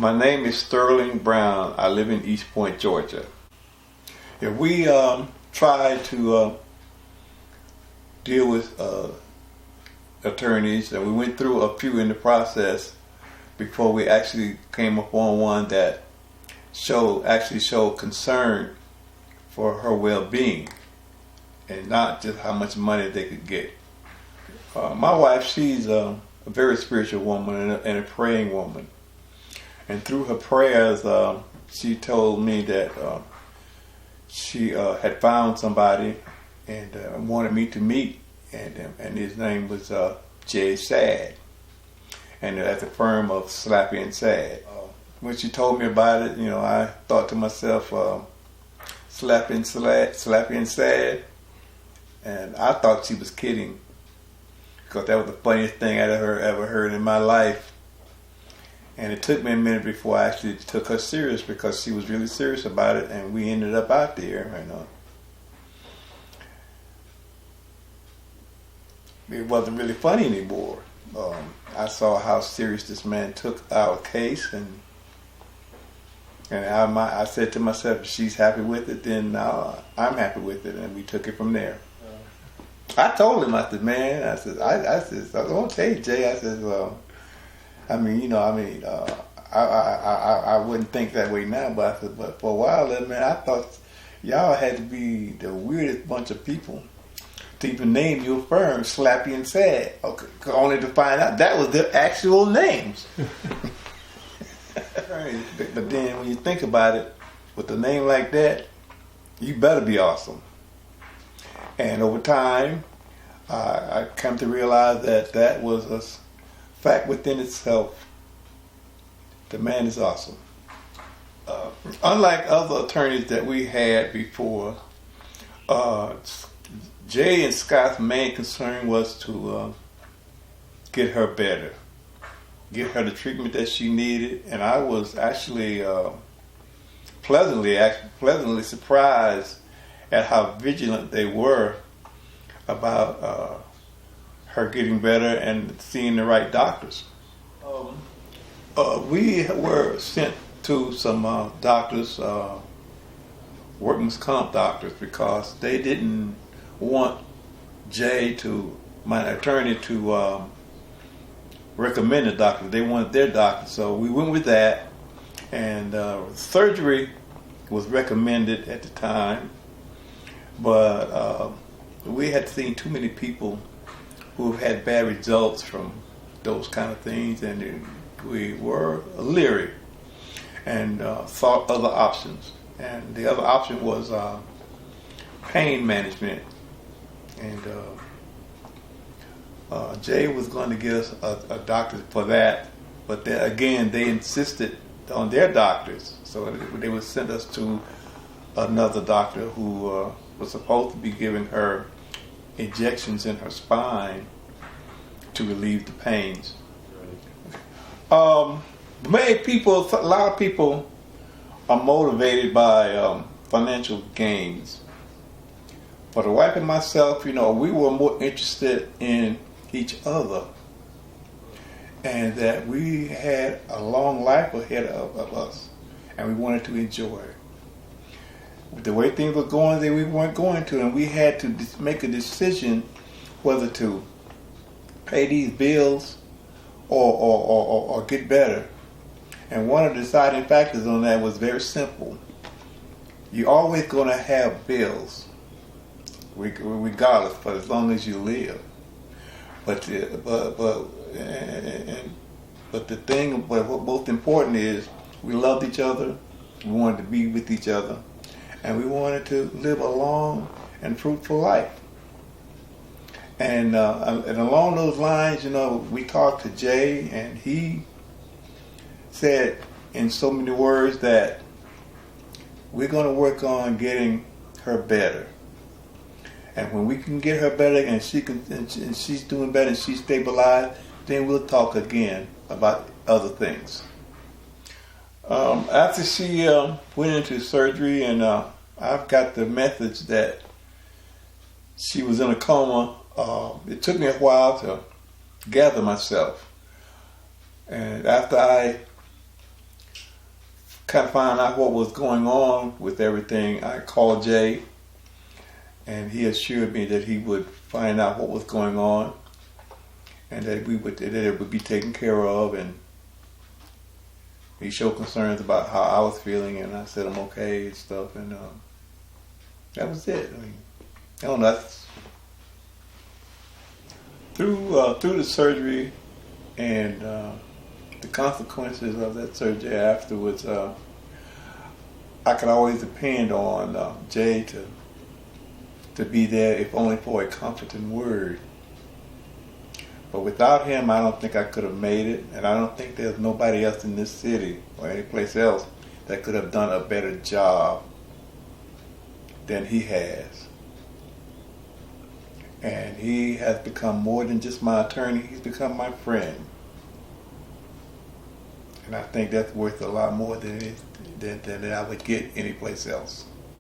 My name is Sterling Brown. I live in East Point, Georgia. If we tried to deal with attorneys, and we went through a few in the process before we actually came upon one that showed concern for her well-being and not just how much money they could get. My wife, she's a very spiritual woman and a praying woman. And through her prayers, she told me that she had found somebody and wanted me to meet, and his name was Jay Sad, and at the firm of Slappey and Sad. When she told me about it, I thought to myself, Slappey and Sad, and I thought she was kidding, because that was the funniest thing I'd ever heard in my life. And it took me a minute before I actually took her serious, because she was really serious about it, and we ended up out there. It wasn't really funny anymore. I saw how serious this man took our case, and I said to myself, if she's happy with it, then I'm happy with it, and we took it from there. I told him, I said, man, I won't tell you, Jay. I said, I wouldn't think that way now, but I said, but for a while, man, I thought y'all had to be the weirdest bunch of people to even name your firm Slappey and Sad, only to find out that was their actual names. But then when you think about it, with a name like that, you better be awesome. And over time, I come to realize that was a fact within itself. The man is awesome. Unlike other attorneys that we had before, Jay and Scott's main concern was to get her better, get her the treatment that she needed, and I was actually pleasantly surprised at how vigilant they were about her getting better and seeing the right doctors. We were sent to some doctors, workman's comp doctors, because they didn't want my attorney, to recommend a doctor. They wanted their doctor, so we went with that. And surgery was recommended at the time, but we had seen too many people who had bad results from those kind of things, and we were leery and thought other options. And the other option was pain management. And Jay was going to get us a doctor for that, but then again, they insisted on their doctors, so they would send us to another doctor who was supposed to be giving her injections in her spine to relieve the pains. A lot of people are motivated by financial gains. For the wife and myself, we were more interested in each other, and that we had a long life ahead of us, and we wanted to enjoy it. The way things were going, we weren't going to, and we had to make a decision whether to pay these bills or get better. And one of the deciding factors on that was very simple. You're always going to have bills, regardless, for as long as you live. But what most important is, we loved each other, we wanted to be with each other, and we wanted to live a long and fruitful life. And along those lines, we talked to Jay, and he said in so many words that we're going to work on getting her better. And when we can get her better, and she's doing better, and she's stabilized, then we'll talk again about other things. After she went into surgery, and I've got the message that she was in a coma, it took me a while to gather myself. And after I kind of find out what was going on with everything, I called Jay, and he assured me that he would find out what was going on, and that it would be taken care of. And he showed concerns about how I was feeling, and I said I'm okay and stuff, and that was it. I mean, I don't know. Through the surgery and the consequences of that surgery afterwards, I could always depend on Jay to be there, if only for a comforting word. But without him, I don't think I could have made it, and I don't think there's nobody else in this city or any place else that could have done a better job than he has. And he has become more than just my attorney, he's become my friend. And I think that's worth a lot more than I would get anyplace else.